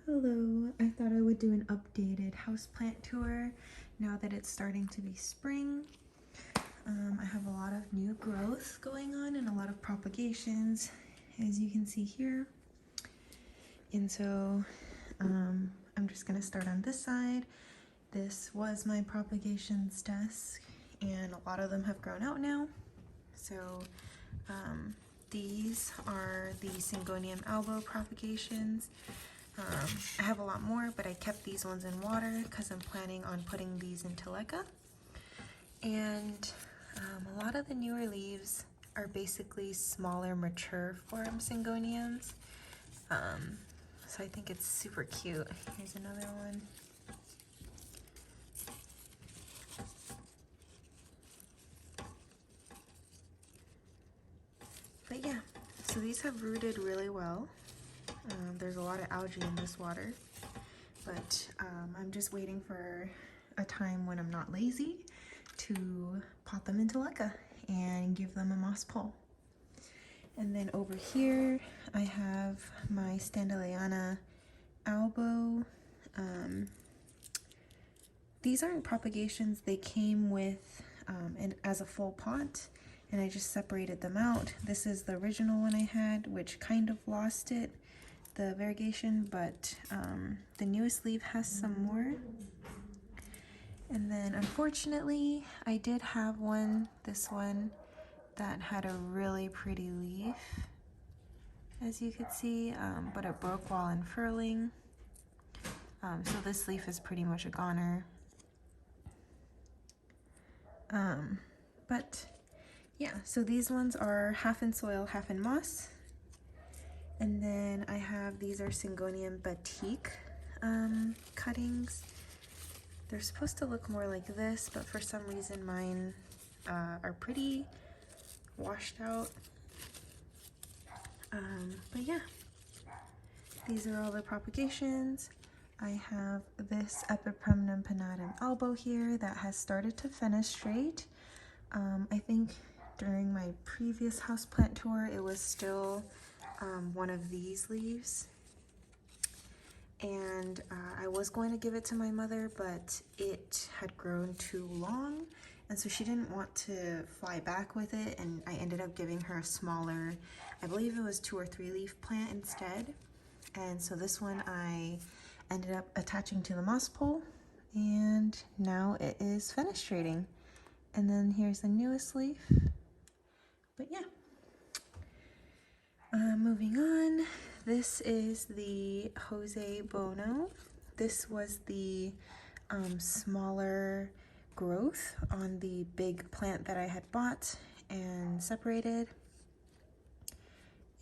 Hello, I thought I would do an updated houseplant tour now that it's starting to be spring. I have a lot of new growth going on and a lot of propagations, as you can see here. And so I'm just going to start on this side. This was my propagations desk, and a lot of them have grown out now. So these are the Syngonium albo propagations. I have a lot more, but I kept these ones in water because I'm planning on putting these into leca. And a lot of the newer leaves are basically smaller, mature form Syngoniums. So I think it's super cute. Here's another one. But yeah, so these have rooted really well. There's a lot of algae in this water, but I'm just waiting for a time when I'm not lazy to pot them into leca and give them a moss pole. And then over here I have my Standaleyana albo. These aren't propagations, they came with as a full pot, and I just separated them out. This is the original one I had, which kind of lost it, the variegation, but the newest leaf has some more. And then unfortunately I did have one, this one, that had a really pretty leaf, as you could see, but it broke while unfurling. So this leaf is pretty much a goner. But yeah, so these ones are half in soil, half in moss. And then I have, these are Syngonium batik cuttings. They're supposed to look more like this, but for some reason mine are pretty washed out. But yeah, these are all the propagations. I have this Epipremnum pinnatum albo here that has started to fenestrate. I think during my previous houseplant tour it was still one of these leaves, and I was going to give it to my mother, but it had grown too long, and so she didn't want to fly back with it, and I ended up giving her a smaller, I believe it was 2 or 3 leaf plant instead. And so this one I ended up attaching to the moss pole, and now it is fenestrating. And then here's the newest leaf. But yeah, moving on, this is the Jose Bono. This was the smaller growth on the big plant that I had bought and separated.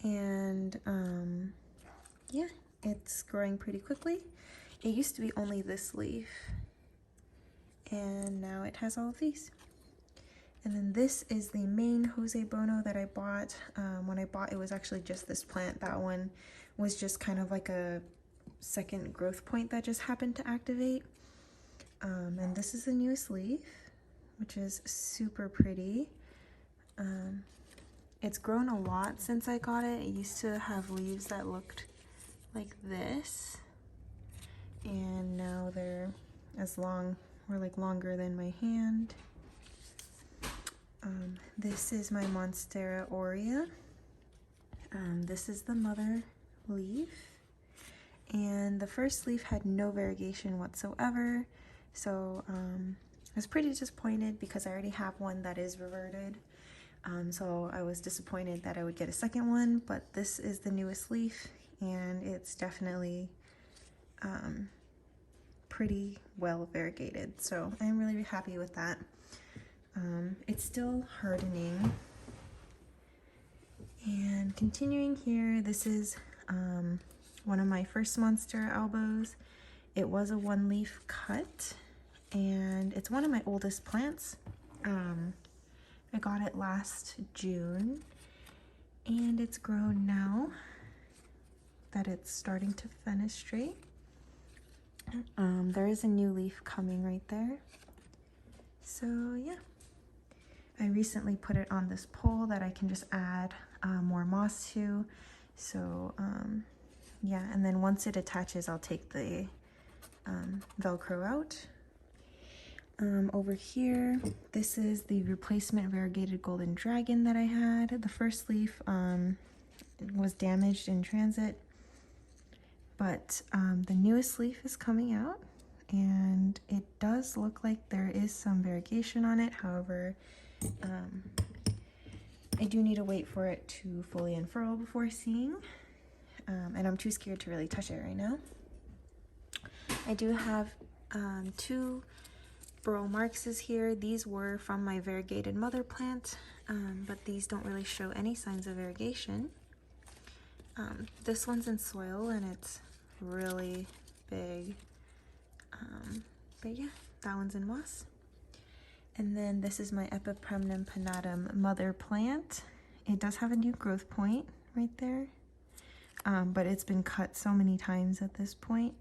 And yeah, it's growing pretty quickly. It used to be only this leaf, and now it has all of these. And then this is the main Jose Bono that I bought. When I bought, it was actually just this plant. That one was just kind of like a second growth point that just happened to activate. And this is the newest leaf, which is super pretty. It's grown a lot since I got it. It used to have leaves that looked like this, and now they're as long, or like longer than my hand. This is my Monstera aurea. This is the mother leaf, and the first leaf had no variegation whatsoever, so I was pretty disappointed because I already have one that is reverted. So I was disappointed that I would get a second one, but this is the newest leaf, and it's definitely pretty well variegated, so I'm really happy with that. It's still hardening. And continuing here, this is one of my first Monstera albos. It was a 1-leaf cut, and it's one of my oldest plants. I got it last June, and it's grown now that it's starting to fenestrate. There is a new leaf coming right there. So yeah, I recently put it on this pole that I can just add more moss to. So yeah, and then once it attaches, I'll take the Velcro out. Over here, this is the replacement variegated golden dragon that I had. The first leaf was damaged in transit, but the newest leaf is coming out, and it does look like there is some variegation on it. However, I do need to wait for it to fully unfurl before seeing, and I'm too scared to really touch it right now. I do have 2 burrow marks here. These were from my variegated mother plant, but these don't really show any signs of variegation. This one's in soil and it's really big, but yeah, that one's in moss. And then this is my Epipremnum pinnatum mother plant. It does have a new growth point right there, but it's been cut so many times at this point.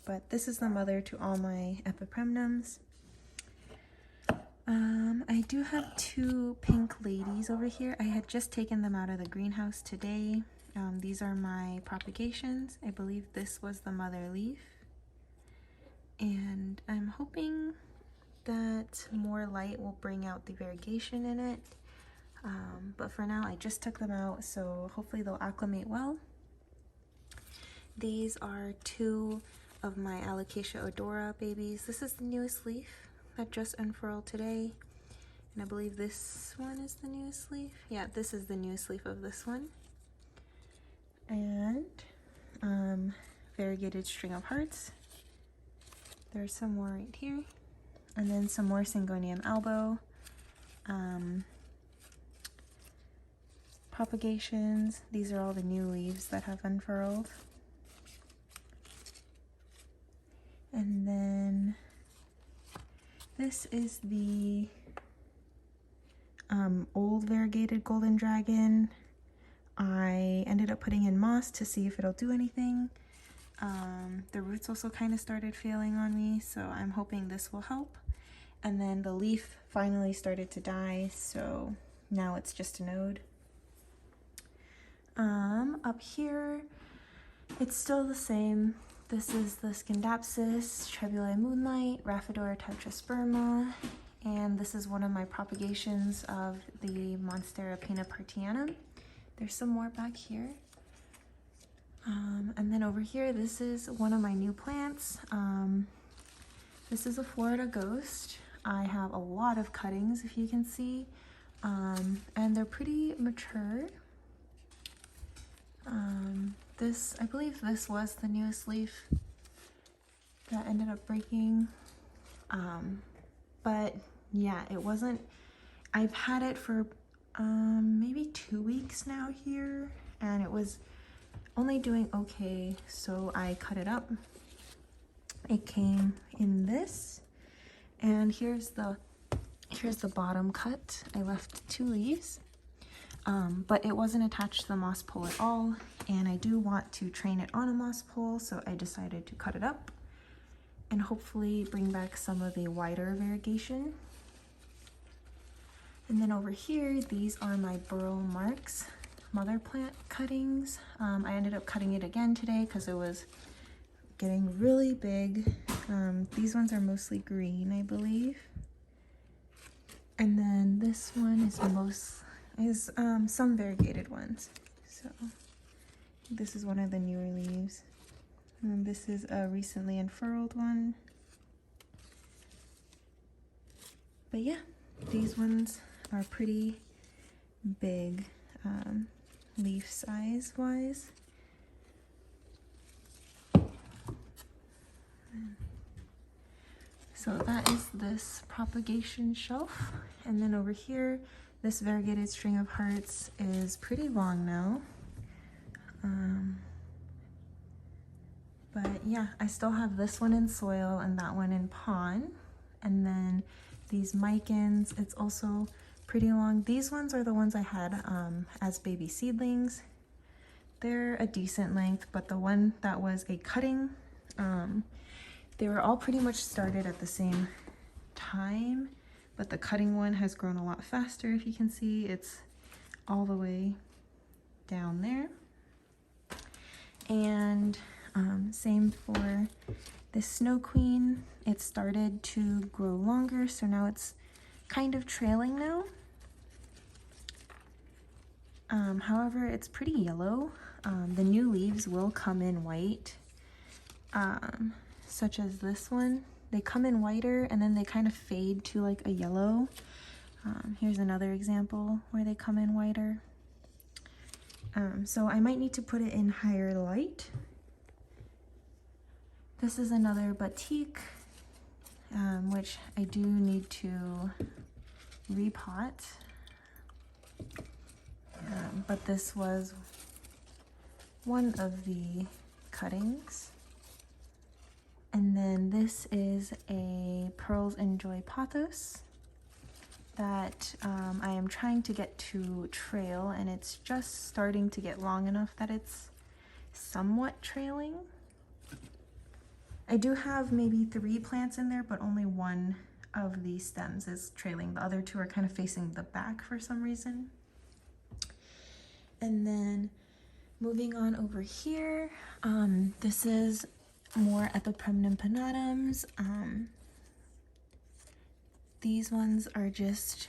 But this is the mother to all my Epipremnums. I do have 2 pink ladies over here. I had just taken them out of the greenhouse today. These are my propagations. I believe this was the mother leaf. And I'm hoping that more light will bring out the variegation in it. But for now, I just took them out, so hopefully they'll acclimate well. These are 2 of my Alocasia odora babies. This is the newest leaf that just unfurled today, and I believe this one is the newest leaf. Yeah, this is the newest leaf of this one. And variegated string of hearts. There's some more right here, and then some more Syngonium albo. Propagations. These are all the new leaves that have unfurled. And then this is the old variegated golden dragon. I ended up putting in moss to see if it'll do anything. The roots also kind of started failing on me, so I'm hoping this will help. And then the leaf finally started to die, so now it's just a node. Up here, it's still the same. This is the Scindapsus, Trebulae Moonlight, Rhaphidora tetrasperma, and this is one of my propagations of the Monstera penipartianum. There's some more back here. And then over here, this is one of my new plants. This is a Florida Ghost. I have a lot of cuttings, if you can see, and they're pretty mature. I believe this was the newest leaf that ended up breaking. But yeah, it wasn't, I've had it for maybe 2 weeks now here, and it was only doing okay, so I cut it up. It came in this, and here's the bottom cut. I left 2 leaves. But it wasn't attached to the moss pole at all, and I do want to train it on a moss pole, so I decided to cut it up and hopefully bring back some of the wider variegation. And then over here, these are my burrow marks mother plant cuttings. I ended up cutting it again today because it was getting really big. These ones are mostly green, I believe. And then this one is some variegated ones. So this is one of the newer leaves. And this is a recently unfurled one. But yeah, these ones are pretty big, leaf size wise. So that is this propagation shelf. And then over here, this variegated string of hearts is pretty long now. But yeah, I still have this one in soil and that one in pond. And then these micans, it's also pretty long. These ones are the ones I had as baby seedlings. They're a decent length, but the one that was a cutting, they were all pretty much started at the same time, but the cutting one has grown a lot faster. If you can see, it's all the way down there. And same for this Snow Queen. It started to grow longer, so now it's kind of trailing now. However, it's pretty yellow. The new leaves will come in white, such as this one. They come in whiter and then they kind of fade to like a yellow. Here's another example where they come in whiter. So I might need to put it in higher light. This is another batik, which I do need to repot. But this was one of the cuttings. And then this is a Pearls and Joy pothos that I am trying to get to trail, and it's just starting to get long enough that it's somewhat trailing. I do have maybe 3 plants in there, but only one of the stems is trailing. The other 2 are kind of facing the back for some reason. And then moving on over here, this is more Epipremnum pinnatums. These ones are just,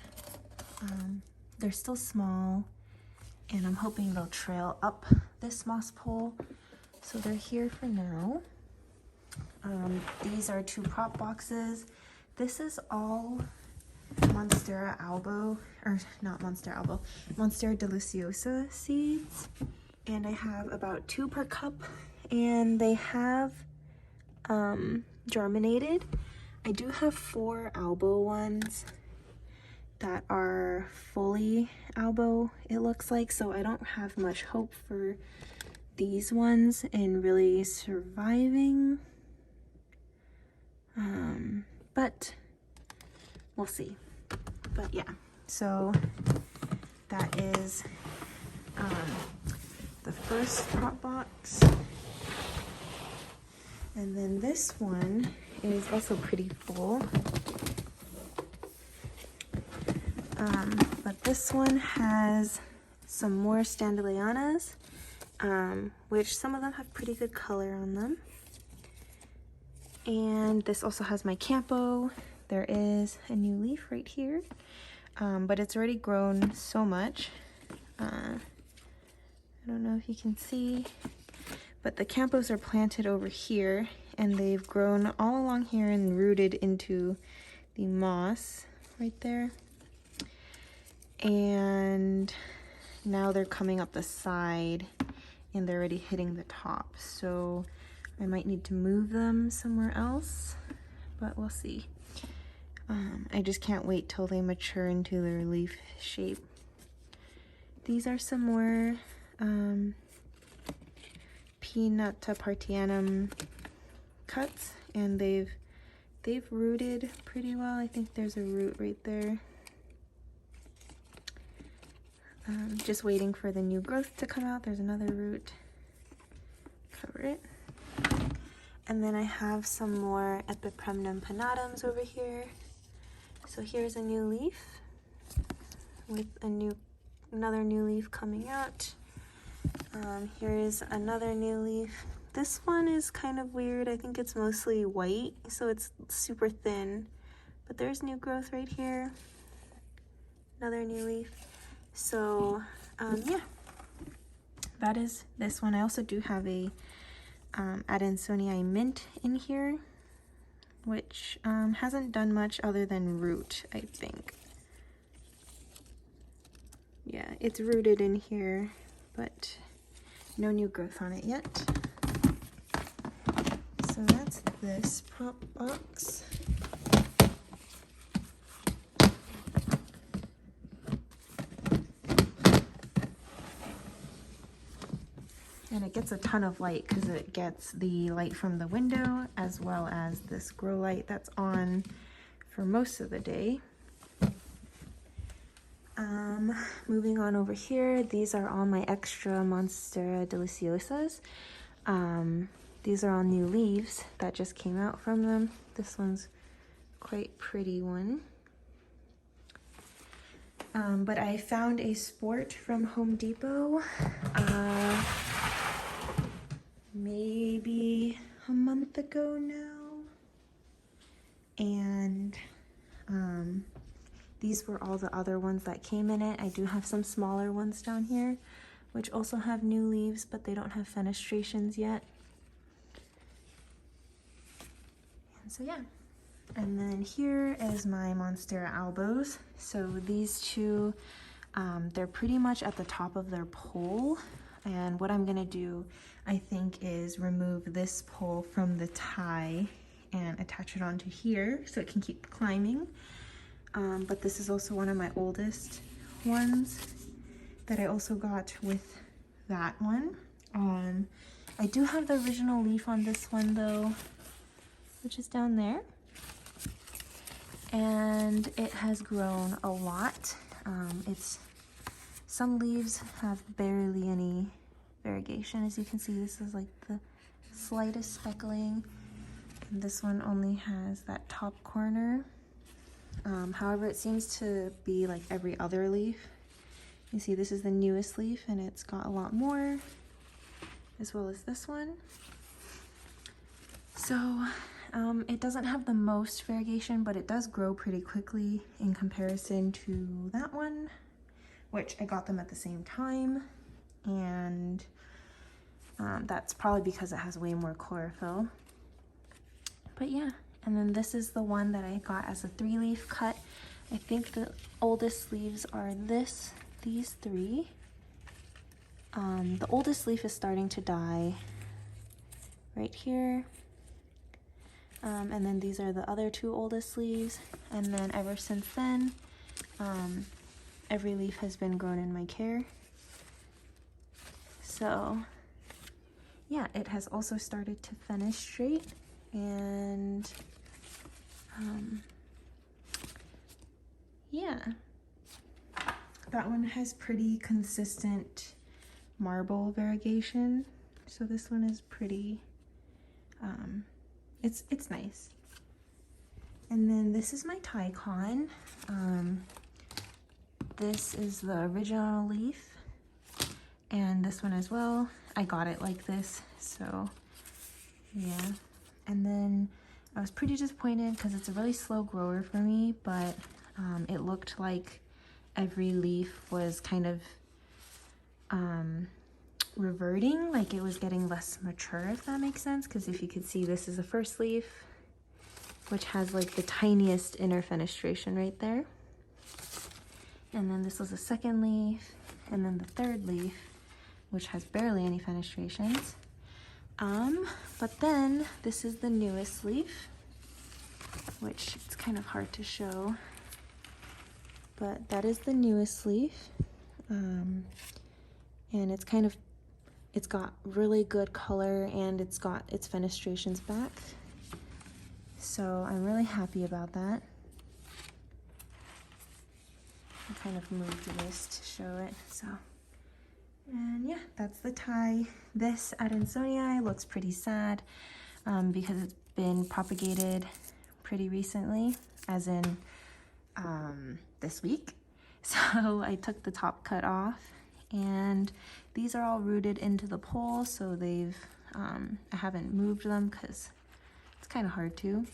they're still small, and I'm hoping they'll trail up this moss pole. So they're here for now. These are 2 prop boxes. This is all Monstera albo, or not Monstera albo, Monstera deliciosa seeds. And I have about 2 per cup, and they have germinated. I do have 4 albo ones that are fully albo, it looks like, so I don't have much hope for these ones in really surviving. But we'll see. But yeah, so that is the first prop box. And then this one is also pretty full. But this one has some more Standaleanas, which some of them have pretty good color on them. And this also has my Campo. There is a new leaf right here, but it's already grown so much. I don't know if you can see, but the Campos are planted over here, and they've grown all along here and rooted into the moss right there. And now they're coming up the side, and they're already hitting the top. So I might need to move them somewhere else, but we'll see. I just can't wait till they mature into their leaf shape. These are some more Pinnata partianum cuts, and they've rooted pretty well. I think there's a root right there. Just waiting for the new growth to come out. There's another root. Cover it. And then I have some more Epipremnum pinnatums over here. So here's a new leaf with another new leaf coming out. Here's another new leaf. This one is kind of weird. I think it's mostly white, so it's super thin. But there's new growth right here. Another new leaf. So yeah, that is this one. I also do have a Adansonii mint in here, which hasn't done much other than root, I think. Yeah, it's rooted in here, but no new growth on it yet. So that's this prop box. And it gets a ton of light because it gets the light from the window as well as this grow light that's on for most of the day. Moving on over here, these are all my extra Monstera deliciosas. These are all new leaves that just came out from them. This one's quite pretty one. But I found a sport from Home Depot. maybe a month ago now. And these were all the other ones that came in it. I do have some smaller ones down here, which also have new leaves, but they don't have fenestrations yet. And so yeah. And then here is my Monstera albos. So these two, they're pretty much at the top of their pole. And what I'm gonna do, I think, is remove this pole from the tie and attach it onto here so it can keep climbing. But this is also one of my oldest ones that I also got with that one. I do have the original leaf on this one though, which is down there. And it has grown a lot. Some leaves have barely any variegation. As you can see, this is like the slightest speckling. And this one only has that top corner. However, it seems to be like every other leaf. You see, this is the newest leaf and it's got a lot more, as well as this one. So it doesn't have the most variegation, but it does grow pretty quickly in comparison to that one, which I got them at the same time. And that's probably because it has way more chlorophyll. But yeah, and then this is the one that I got as a 3-leaf cut. I think the oldest leaves are these 3. The oldest leaf is starting to die right here. And then these are the other 2 oldest leaves. And then ever since then, every leaf has been grown in my care. So yeah, it has also started to fenestrate. And yeah, that one has pretty consistent marble variegation. So this one is pretty, it's nice. And then this is my Tycon. This is the original leaf, and this one as well. I got it like this, so yeah. And then I was pretty disappointed because it's a really slow grower for me, but it looked like every leaf was kind of reverting, like it was getting less mature, if that makes sense. Because if you could see, this is the first leaf, which has like the tiniest inner fenestration right there. And then this was the second leaf, and then the third leaf, which has barely any fenestrations. But then this is the newest leaf, which it's kind of hard to show, but that is the newest leaf. And it's got really good color, and it's got its fenestrations back. So I'm really happy about that. I kind of moved this to show it, so. And yeah, that's the tie. This Adansonii looks pretty sad because it's been propagated pretty recently, as in this week. So I took the top cut off, and these are all rooted into the pole, so they've, I haven't moved them because it's kind of hard to.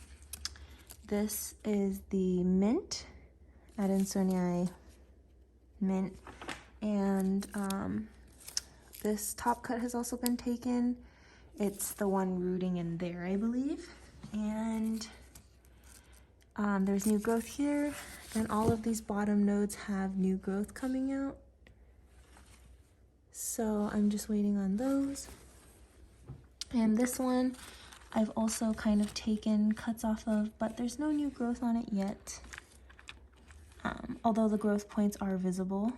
This is the mint, Adansonii mint, and this top cut has also been taken. It's the one rooting in there, I believe. And there's new growth here, and all of these bottom nodes have new growth coming out. So I'm just waiting on those. And this one I've also kind of taken cuts off of, but there's no new growth on it yet. Although the growth points are visible.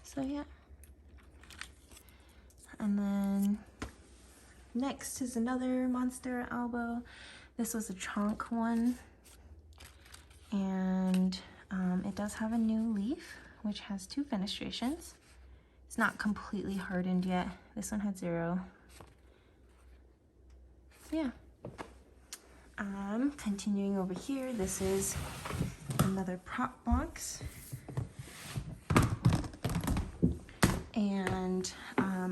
So yeah. And then next is another Monstera albo. This was a chonk one, and it does have a new leaf, which has 2 fenestrations. It's not completely hardened yet. This one had 0. So yeah. Continuing over here, this is another prop box. And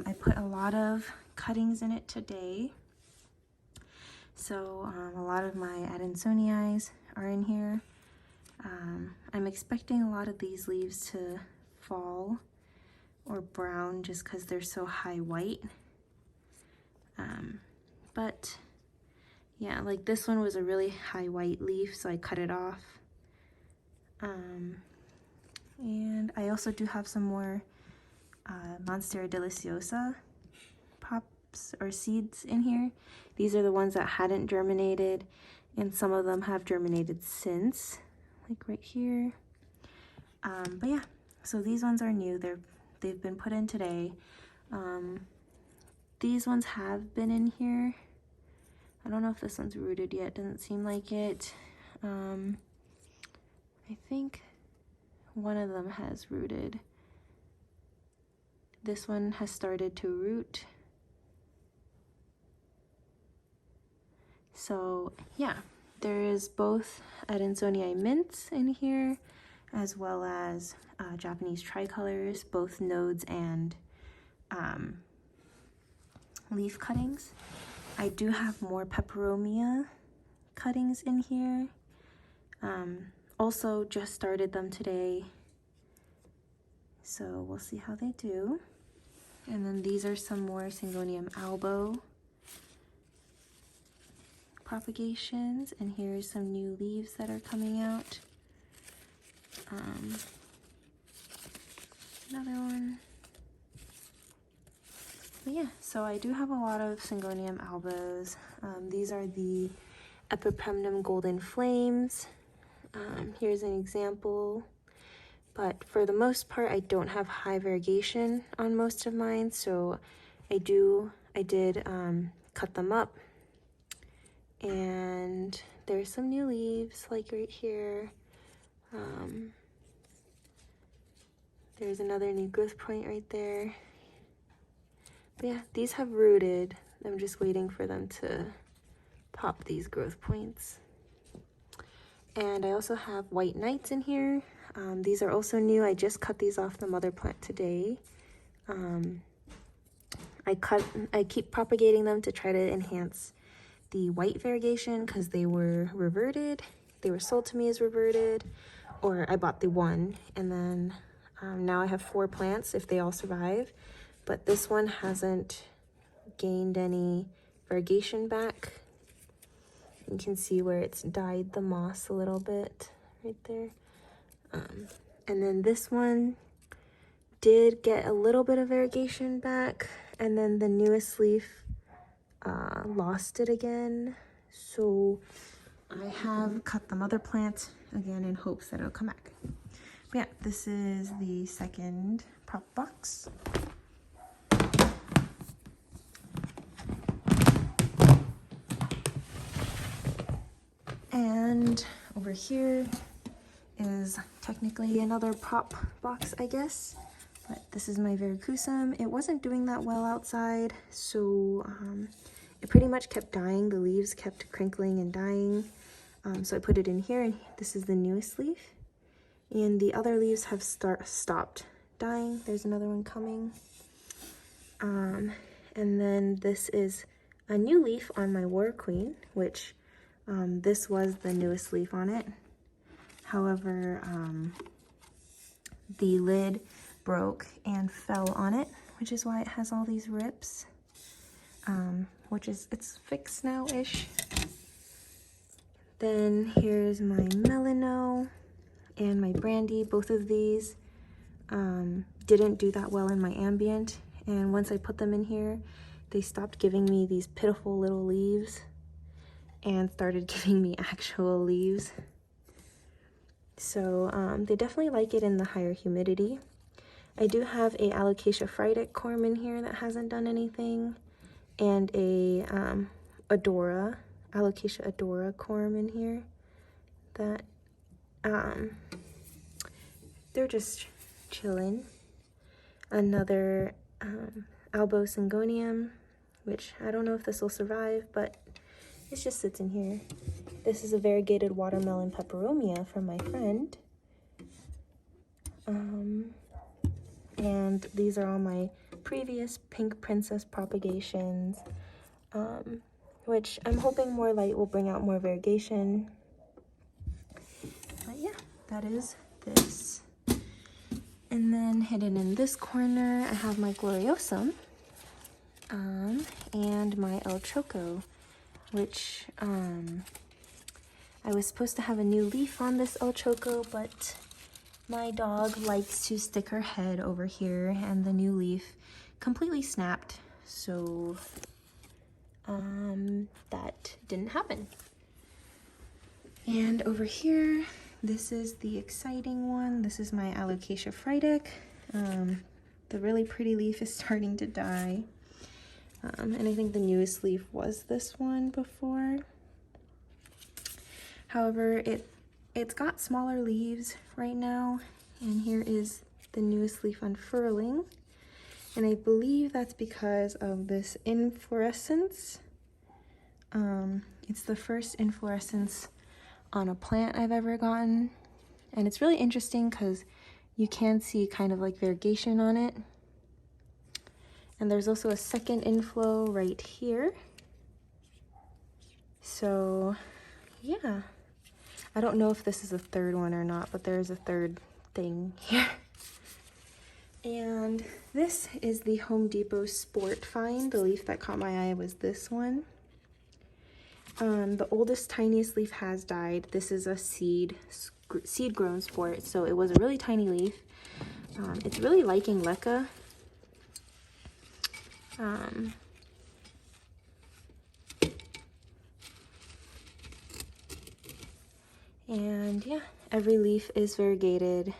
I put a lot of cuttings in it today. So a lot of my Adansonii are in here. I'm expecting a lot of these leaves to fall or brown just because they're so high white. But yeah, like this one was a really high white leaf, so I cut it off. And I also do have some more Monstera deliciosa pops or seeds in here. These are the ones that hadn't germinated, and some of them have germinated since, like right here. But yeah, so these ones are new. They've been put in today. These ones have been in here. I don't know if this one's rooted yet. Doesn't seem like it. I think one of them has rooted. This one has started to root. So yeah, there is both Adansonii mints in here, as well as Japanese tricolors, both nodes and leaf cuttings. I do have more peperomia cuttings in here. Also just started them today, so we'll see how they do. And then these are some more Syngonium albo propagations, and here's some new leaves that are coming out. Another one. But yeah, so I do have a lot of Syngonium albos. These are the Epipremnum golden flames. Here's an example, but for the most part I don't have high variegation on most of mine, so I did cut them up, and there's some new leaves like right here. There's another new growth point right there. But yeah, these have rooted. I'm just waiting for them to pop these growth points. And I also have white knights in here. These are also new. I just cut these off the mother plant today. I keep propagating them to try to enhance the white variegation because they were reverted. They were sold to me as reverted, or I bought the one, and then now I have 4 plants if they all survive. But this one hasn't gained any variegation back. You can see where it's dyed the moss a little bit right there. And then this one did get a little bit of variegation back, and then the newest leaf lost it again. So I have cut the mother plant again in hopes that it'll come back. But yeah, this is the second prop box. And over here is technically another prop box, I guess. But this is my Verrucosum. It wasn't doing that well outside, so it pretty much kept dying. The leaves kept crinkling and dying. So I put it in here, and this is the newest leaf. And the other leaves have stopped dying. There's another one coming. And then this is a new leaf on my War Queen, which this was the newest leaf on it. However, the lid broke and fell on it, which is why it has all these rips, it's fixed now-ish. Then here's my Melano and my Brandy. Both of these didn't do that well in my ambient, and once I put them in here, they stopped giving me these pitiful little leaves and started giving me actual leaves. So they definitely like it in the higher humidity. I do have a Alocasia Frydek corm in here that hasn't done anything, and a Alocasia Adora corm in here that they're just chilling. Another Albo Syngonium, which I don't know if this will survive, but it just sits in here. This is a variegated watermelon peperomia from my friend. And these are all my previous Pink Princess propagations, which I'm hoping more light will bring out more variegation. But yeah, that is this. And then hidden in this corner, I have my Gloriosum and my El Choco, which I was supposed to have a new leaf on this El Choco, but my dog likes to stick her head over here and the new leaf completely snapped, so that didn't happen. And over here, this is the exciting one. This is my Alocasia frydek. The really pretty leaf is starting to die. And I think the newest leaf was this one before. However, it's got smaller leaves right now, and here is the newest leaf unfurling. And I believe that's because of this inflorescence. It's the first inflorescence on a plant I've ever gotten. And it's really interesting because you can see kind of like variegation on it. And there's also a second inflow right here. So yeah, I don't know if this is a third one or not, but there is a third thing here. And this is the Home Depot Sport Find. The leaf that caught my eye was this one. The oldest, tiniest leaf has died. This is a seed grown sport, so it was a really tiny leaf. It's really liking leca. And yeah, every leaf is variegated.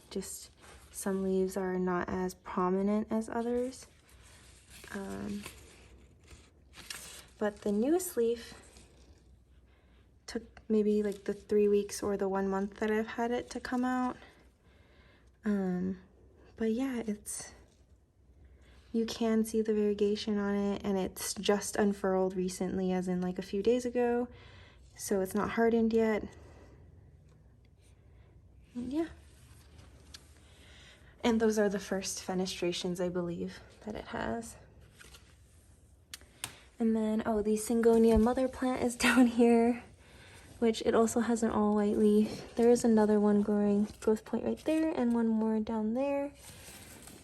Just some leaves are not as prominent as others. But the newest leaf took maybe like the 3 weeks or the 1 month that I've had it to come out. But yeah, you can see the variegation on it, and it's just unfurled recently, as in like a few days ago. So it's not hardened yet. And yeah. And those are the first fenestrations, I believe, that it has. And then, oh, the Syngonia mother plant is down here, which it also has an all white leaf. There is another one growing growth point right there and one more down there.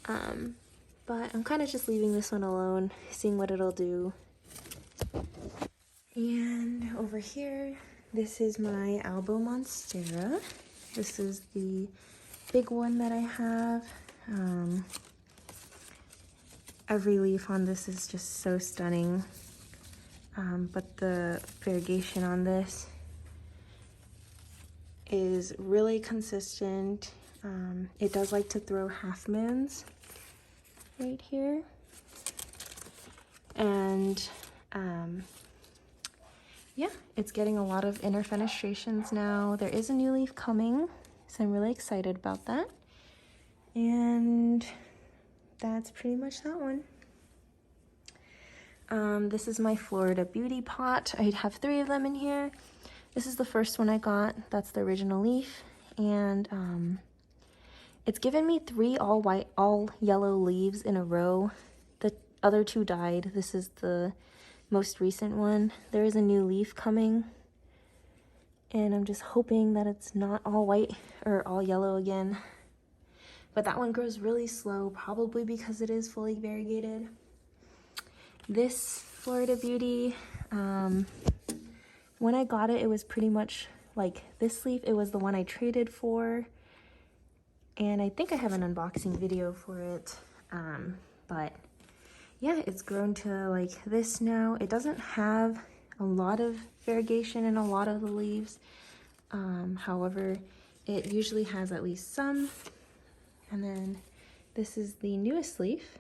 But I'm kind of just leaving this one alone, seeing what it'll do. And over here, this is my Albo Monstera. This is the big one that I have. Every leaf on this is just so stunning. But the variegation on this is really consistent. It does like to throw half moons right here. And yeah, it's getting a lot of inner fenestrations now. There is a new leaf coming, so I'm really excited about that. And that's pretty much that one. This is my Florida Beauty pot. I have 3 of them in here. This is the first one I got. That's the original leaf. And it's given me 3 all white, all yellow leaves in a row. The other 2 died. This is the most recent one. There is a new leaf coming. And I'm just hoping that it's not all white or all yellow again. But that one grows really slow, probably because it is fully variegated. This Florida Beauty, when I got it, it was pretty much like this leaf. It was the one I traded for. And I think I have an unboxing video for it. But yeah, it's grown to like this now. It doesn't have a lot of variegation in a lot of the leaves. However, it usually has at least some. And then this is the newest leaf.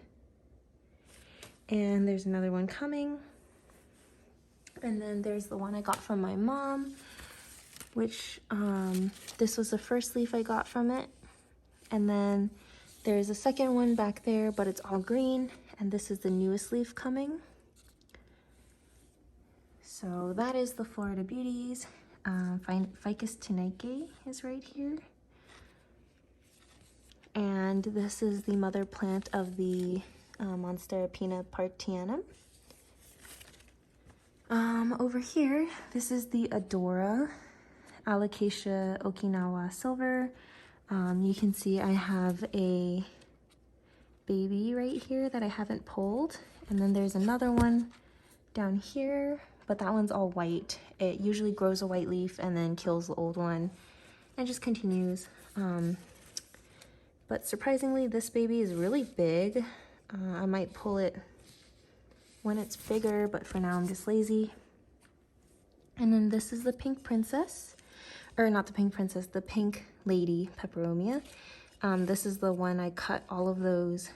And there's another one coming. And then there's the one I got from my mom, which this was the first leaf I got from it. And then there's a second one back there, but it's all green. And this is the newest leaf coming. So that is the Florida Beauties. Ficus tenaciae is right here. And this is the mother plant of the Monstera partianum. Over here, this is the Adora Alocasia Okinawa Silver. You can see I have a baby right here that I haven't pulled, and then there's another one down here, but that one's all white. It usually grows a white leaf and then kills the old one and just continues. But surprisingly, this baby is really big. I might pull it when it's bigger, but for now I'm just lazy. And then this is the pink princess, or not the pink princess, the pink lady peperomia. This is the one I cut all of those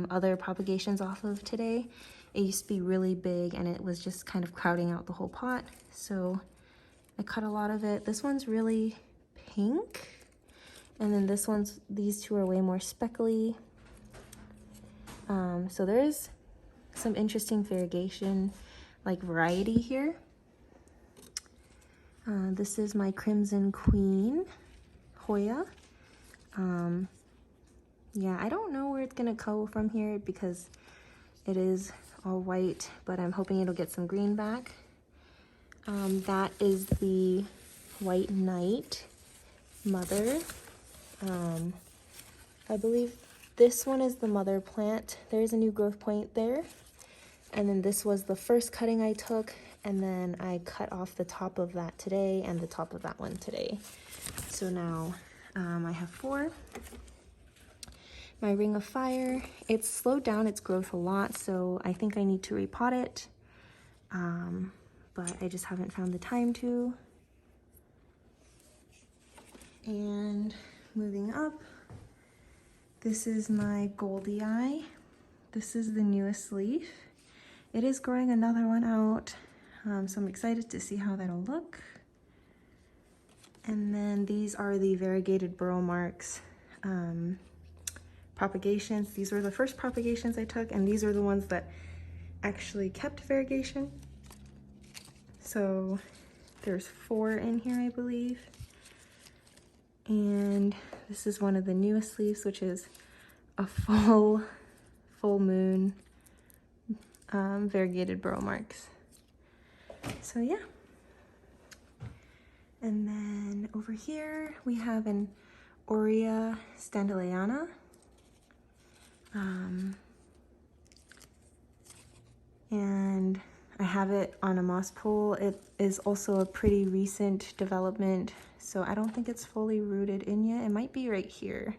other propagations off of today. It used to be really big and it was just kind of crowding out the whole pot. So I cut a lot of it. This one's really pink. And then these two are way more speckly. So there's some interesting variegation, like variety here. This is my Crimson Queen Hoya. Yeah, I don't know where it's gonna go from here because it is all white, but I'm hoping it'll get some green back. That is the White Knight mother. I believe this one is the mother plant. There's a new growth point there. And then this was the first cutting I took, and then I cut off the top of that today and the top of that one today. So now I have 4. My Ring of Fire, it's slowed down its growth a lot, so I think I need to repot it. But I just haven't found the time to. And moving up, this is my Goldie Eye. This is the newest leaf. It is growing another one out, so I'm excited to see how that'll look. And then these are the variegated burrow marks propagations. These were the first propagations I took, and these are the ones that actually kept variegation. So there's 4 in here, I believe. And this is one of the newest leaves, which is a full moon variegated burrow marks. So yeah. And then over here we have an Aurea standaleyana. And I have it on a moss pole. It is also a pretty recent development, so I don't think it's fully rooted in yet. It might be right here.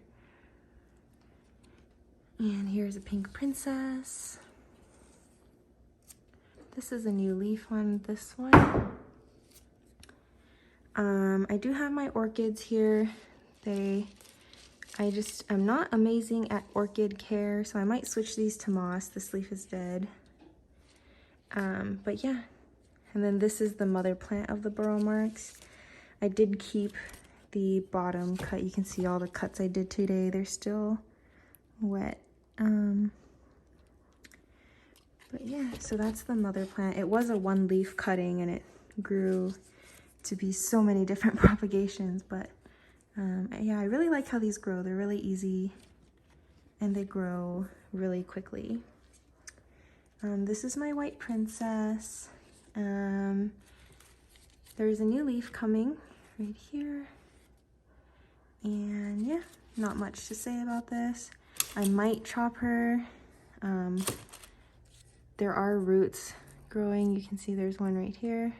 And here's a pink princess. This is a new leaf on this one. I do have my orchids here. I'm not amazing at orchid care, so I might switch these to moss. This leaf is dead. But yeah. And then this is the mother plant of the burrow marks. I did keep the bottom cut. You can see all the cuts I did today. They're still wet. But yeah, so that's the mother plant. It was a 1-leaf cutting and it grew to be so many different propagations, but yeah, I really like how these grow. They're really easy and they grow really quickly. This is my white princess. There's a new leaf coming right here. And yeah, not much to say about this. I might chop her. There are roots growing. You can see there's one right here.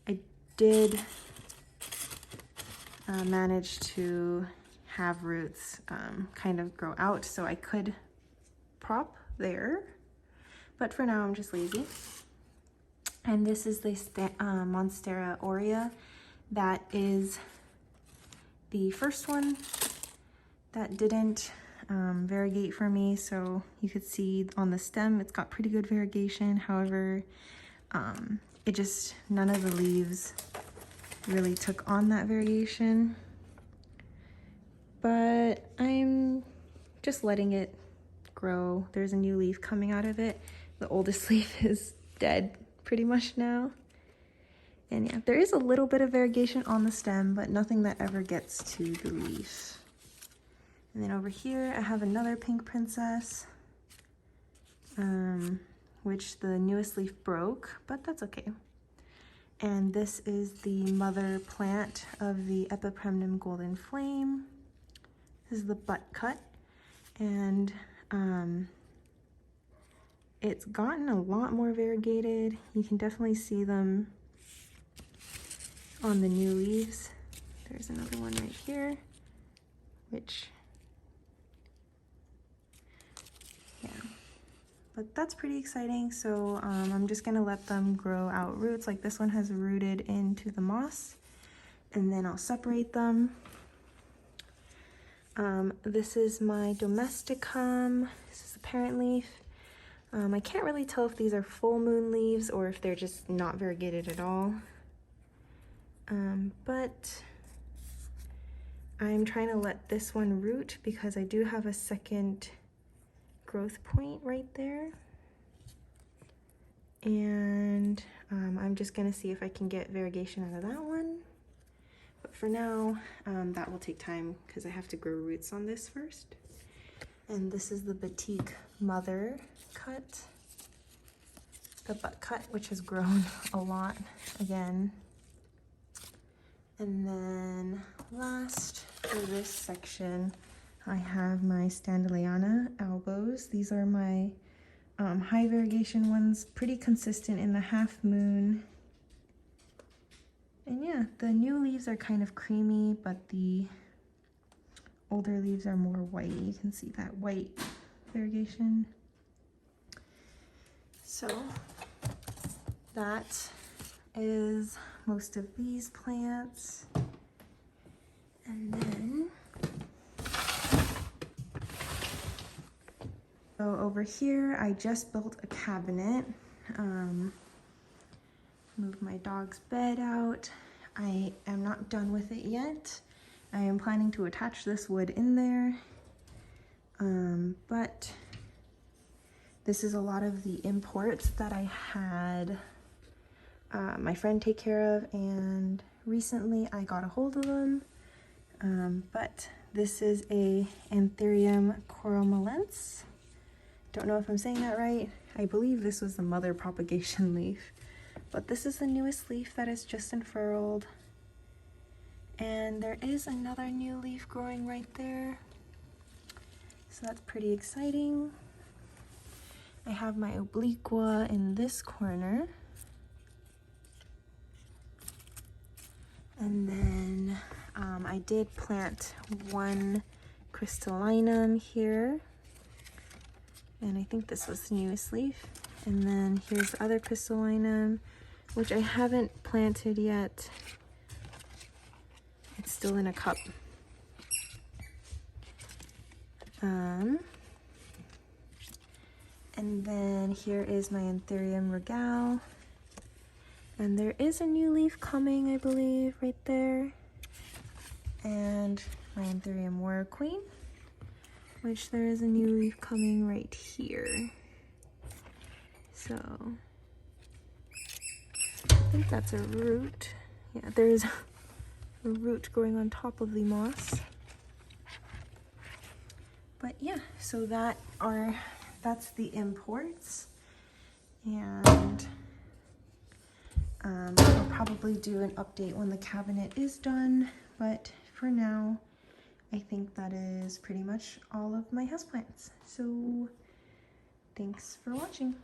I did manage to have roots kind of grow out, so I could prop there. But for now, I'm just lazy. And this is the Monstera Aurea. That is the first one that didn't variegate for me. So you could see on the stem, it's got pretty good variegation. However, none of the leaves really took on that variegation. But I'm just letting it grow. There's a new leaf coming out of it. The oldest leaf is dead pretty much now. And yeah, there is a little bit of variegation on the stem, but nothing that ever gets to the leaf. And then over here, I have another pink princess. which the newest leaf broke, but that's okay. And this is the mother plant of the Epipremnum Golden Flame. This is the butt cut, and it's gotten a lot more variegated. You can definitely see them on the new leaves. There's another one right here, which, yeah, but that's pretty exciting. So I'm just gonna let them grow out roots. Like this one has rooted into the moss, and then I'll separate them. This is my domesticum. This is the parent leaf. I can't really tell if these are full moon leaves or if they're just not variegated at all. But I'm trying to let this one root because I do have a second growth point right there. And I'm just gonna see if I can get variegation out of that one. But for now, that will take time because I have to grow roots on this first. And this is the Batik mother cut, the butt cut, which has grown a lot again. And then last for this section, I have my Standaleyana elbows. These are my high variegation ones, pretty consistent in the half moon. And yeah, the new leaves are kind of creamy, but the older leaves are more white. You can see that white variegation. So that is most of these plants. And then, so over here, I just built a cabinet. Moved my dog's bed out. I am not done with it yet. I am planning to attach this wood in there. But this is a lot of the imports that I had my friend take care of, and recently I got a hold of them. But this is a Anthurium coromellense. Don't know if I'm saying that right. I believe this was the mother propagation leaf. But this is the newest leaf that is just unfurled. And there is another new leaf growing right there. So that's pretty exciting. I have my obliqua in this corner. And then I did plant one crystallinum here. And I think this was the newest leaf. And then here's the other crystallinum, which I haven't planted yet. It's still in a cup. And then here is my Anthurium regale. And there is a new leaf coming, I believe, right there. And my Anthurium Warrior Queen, which there is a new leaf coming right here. So I think that's a root. Yeah, there's a root growing on top of the moss. But yeah, so that's the imports. And I'll probably do an update when the cabinet is done, but for now, I think that is pretty much all of my houseplants. So thanks for watching.